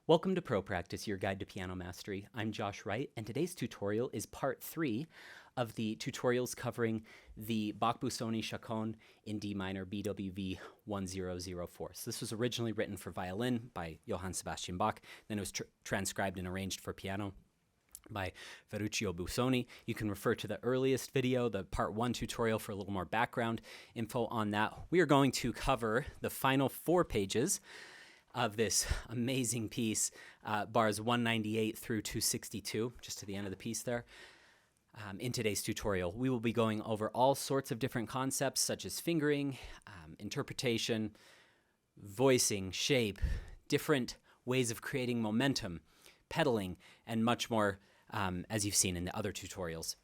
Welcome to Pro Practice, your guide to piano mastery. I'm Josh Wright, and today's tutorial is part 3 of the tutorials covering the Bach Busoni Chaconne in D minor BWV 1004. So this was originally written for violin by Johann Sebastian Bach, then it was transcribed and arranged for piano by Ferruccio Busoni. You can refer to the earliest video, the part 1 tutorial, for a little more background info on that. We are going to cover the final 4 pages of this amazing piece, bars 198 through 262, just to the end of the piece there. In today's tutorial, we will be going over all sorts of different concepts such as fingering, interpretation, voicing, shape, different ways of creating momentum, pedaling, and much more, as you've seen in the other tutorials.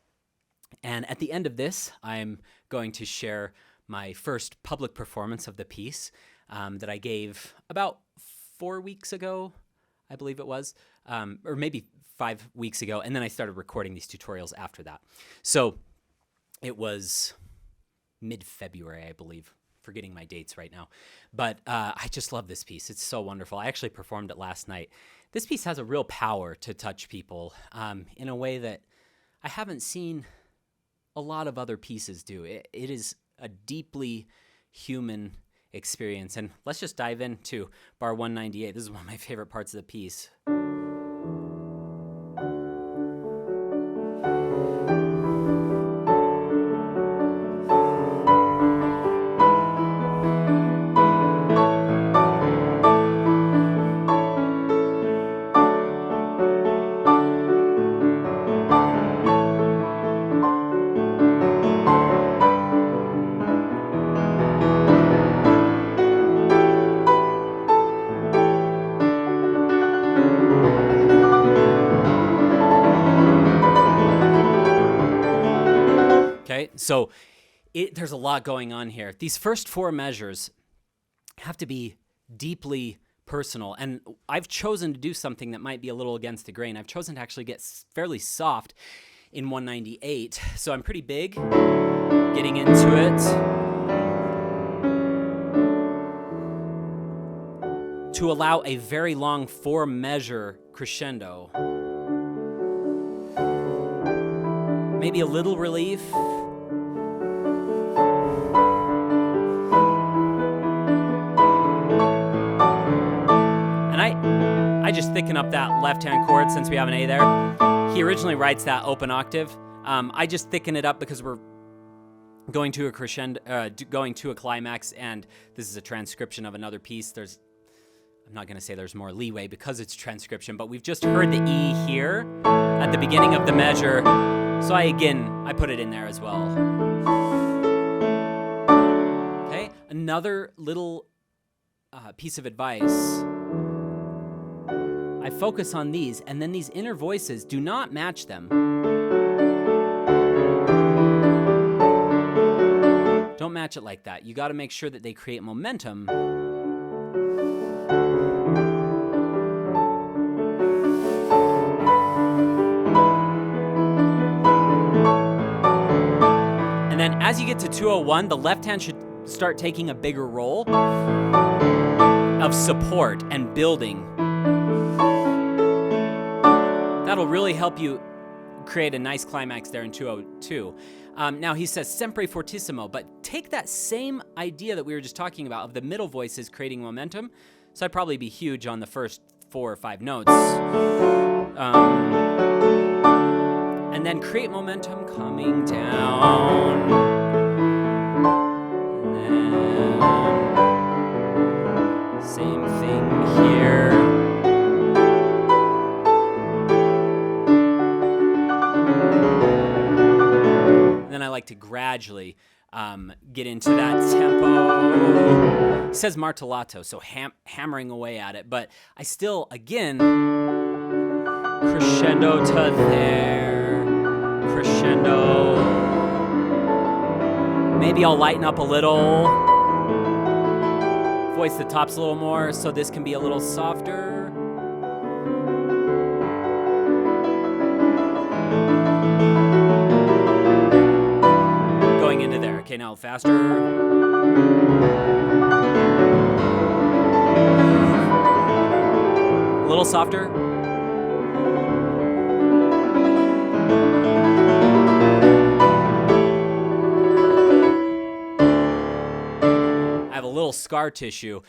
And at the end of this, I'm going to share my first public performance of the piece that I gave about 4 weeks ago, I believe it was, or maybe 5 weeks ago, and then I started recording these tutorials after that. So it was mid-February, I believe, forgetting my dates right now. But I just love this piece. It's so wonderful. I actually performed it last night. This piece has a real power to touch people in a way that I haven't seen a lot of other pieces do. It is a deeply human experience. And let's just dive into bar 198. This is one of my favorite parts of the piece. So there's a lot going on here. These first 4 measures have to be deeply personal, and I've chosen to do something that might be a little against the grain. I've chosen to actually get fairly soft in 198, so I'm pretty big getting into it. To allow a very long 4-measure crescendo. Maybe a little relief. I just thicken up that left-hand chord since we have an A there. He originally writes that open octave. I just thicken it up because we're going to a crescendo, going to a climax, and this is a transcription of another piece. I'm not going to say there's more leeway because it's transcription, but we've just heard the E here at the beginning of the measure, so I put it in there as well. Okay, another little piece of advice. I focus on these, and then these inner voices, do not match them. Don't match it like that. You got to make sure that they create momentum. And then as you get to 201, the left hand should start taking a bigger role of support and building. That'll really help you create a nice climax there in 202. Now he says sempre fortissimo, but take that same idea that we were just talking about of the middle voices creating momentum. So I'd probably be huge on the first 4 or 5 notes. And then create momentum coming down. And then same thing here. Then I like to gradually get into that tempo. It says martellato, so hammering away at it, but I still, again, crescendo to there, crescendo. Maybe I'll lighten up a little, voice the tops a little more, so this can be a little softer. Into there. Okay, now faster. A little little softer. I have a little scar tissue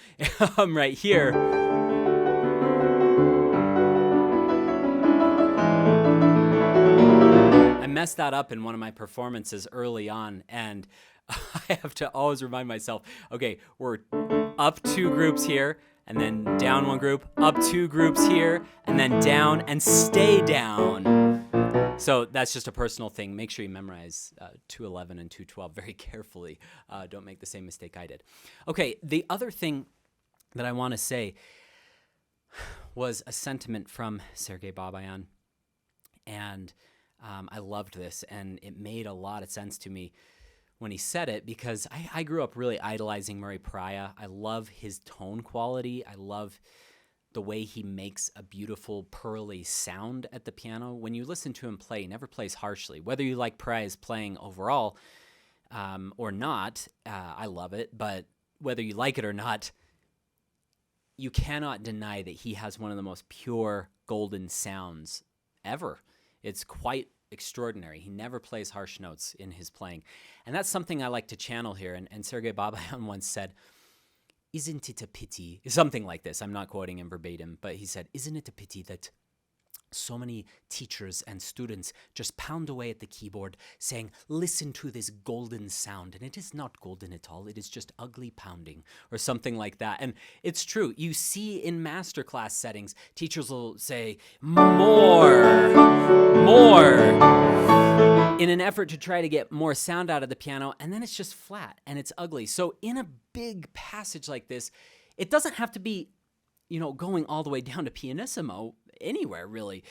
right here. I messed that up in one of my performances early on, and I have to always remind myself, okay, we're up 2 groups here, and then down 1 group, up 2 groups here, and then down, and stay down. So that's just a personal thing. Make sure you memorize 211 and 212 very carefully. Don't make the same mistake I did. Okay, the other thing that I want to say was a sentiment from Sergei Babayan, and I loved this, and it made a lot of sense to me when he said it, because I grew up really idolizing Murray Pariah. I love his tone quality. I love the way he makes a beautiful pearly sound at the piano. When you listen to him play, he never plays harshly. Whether you like Pariah's playing overall or not, I love it. But whether you like it or not, you cannot deny that he has one of the most pure golden sounds ever. It's quite extraordinary. He never plays harsh notes in his playing. And that's something I like to channel here. And Sergei Babayan once said, "Isn't it a pity?" Something like this. I'm not quoting him verbatim, but he said, "Isn't it a pity that so many teachers and students just pound away at the keyboard saying, 'Listen to this golden sound,' and it is not golden at all. It is just ugly pounding," or something like that. And it's true. You see in masterclass settings, teachers will say, more, in an effort to try to get more sound out of the piano, and then it's just flat and it's ugly. So in a big passage like this, it doesn't have to be, going all the way down to pianissimo anywhere really,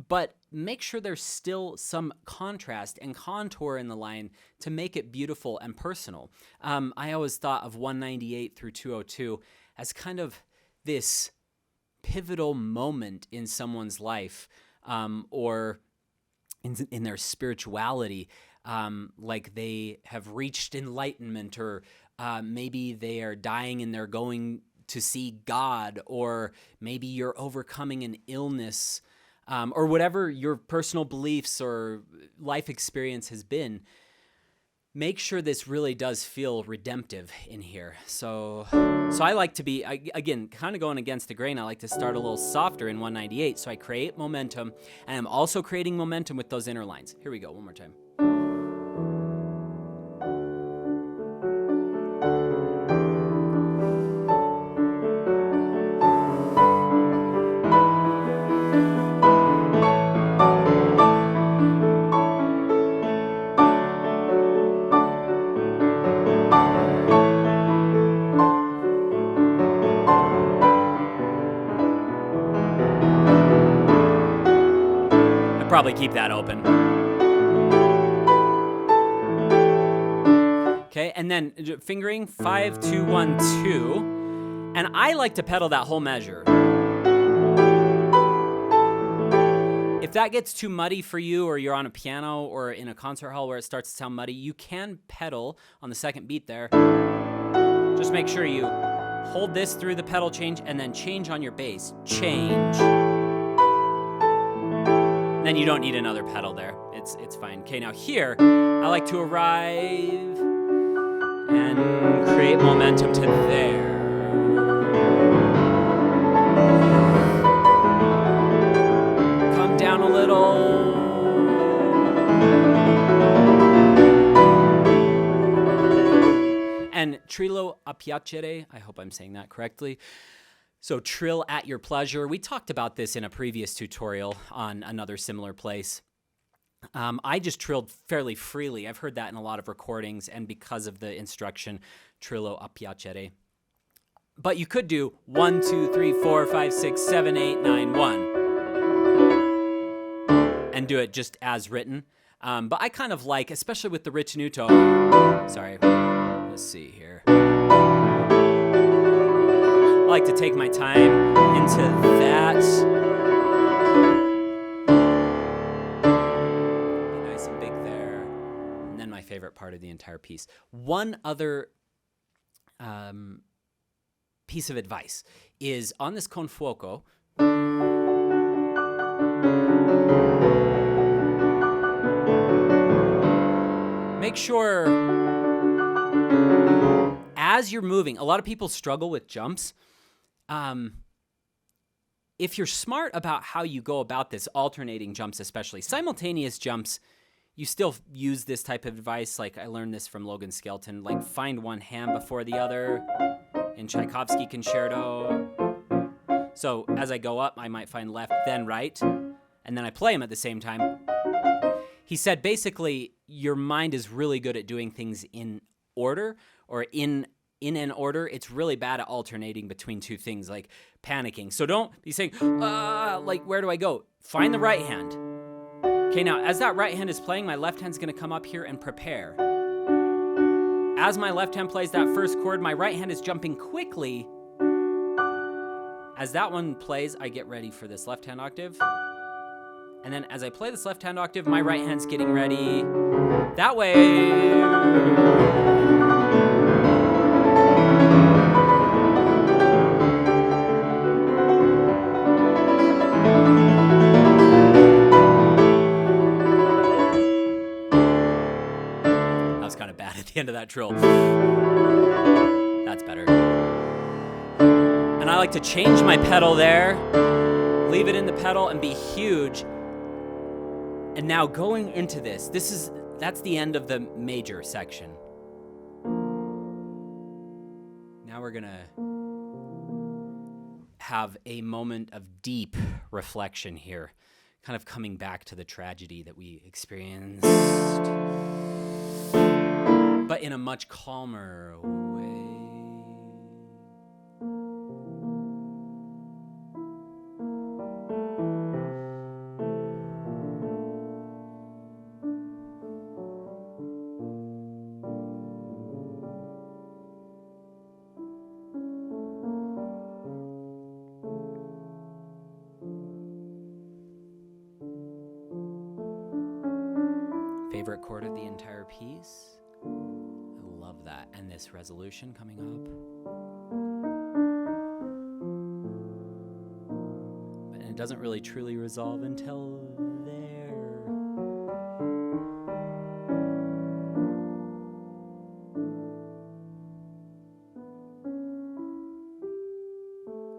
but make sure there's still some contrast and contour in the line to make it beautiful and personal. I always thought of 198 through 202 as kind of this pivotal moment in someone's life, or in their spirituality, like they have reached enlightenment, or maybe they are dying and they're going to see God, or maybe you're overcoming an illness, or whatever your personal beliefs or life experience has been. Make sure this really does feel redemptive in here. So I like to be, again, kind of going against the grain. I like to start a little softer in 198. So I create momentum, and I'm also creating momentum with those inner lines. Here we go, one more time. Probably keep that open. Okay, and then fingering 5, 2, 1, 2, and I like to pedal that whole measure. If that gets too muddy for you, or you're on a piano or in a concert hall where it starts to sound muddy, you can pedal on the second beat there. Just make sure you hold this through the pedal change and then change on your bass. Change. Then you don't need another pedal there. It's fine. Okay, now here, I like to arrive and create momentum to there. Come down a little. And trillo a piacere, I hope I'm saying that correctly. So trill at your pleasure. We talked about this in a previous tutorial on another similar place. I just trilled fairly freely. I've heard that in a lot of recordings, and because of the instruction, trillo a piacere. But you could do 1, 2, 3, 4, 5, 6, 7, 8, 9, 1. And do it just as written. But I kind of like, especially with the ritenuto. Sorry, let's see here. I like to take my time into that. Be nice and big there. And then my favorite part of the entire piece. One other piece of advice is on this con fuoco, Make sure as you're moving, a lot of people struggle with jumps. If you're smart about how you go about this, alternating jumps especially, simultaneous jumps, you still use this type of advice. Like I learned this from Logan Skelton, like find one hand before the other in Tchaikovsky Concerto. So as I go up, I might find left, then right, and then I play them at the same time. He said basically your mind is really good at doing things in order or in an order. It's really bad at alternating between two things, like panicking. So don't be saying, like, where do I go? Find the right hand. Okay, now, as that right hand is playing, my left hand's going to come up here and prepare. As my left hand plays that first chord, my right hand is jumping quickly. As that one plays, I get ready for this left hand octave. And then as I play this left hand octave, my right hand's getting ready. That way... at the end of that trill. That's better. And I like to change my pedal there, leave it in the pedal and be huge. And now going into that's the end of the major section. Now we're gonna have a moment of deep reflection here, kind of coming back to the tragedy that we experienced, but in a much calmer way. Favorite chord of the entire piece? I love that. And this resolution coming up. But it doesn't really truly resolve until there.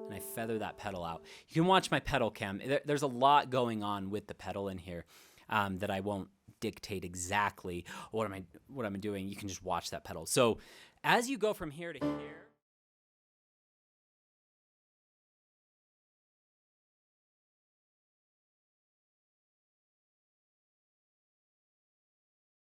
And I feather that pedal out. You can watch my pedal cam. There's a lot going on with the pedal in here that I won't dictate exactly what am I doing. You can just watch that pedal. So as you go from here to here.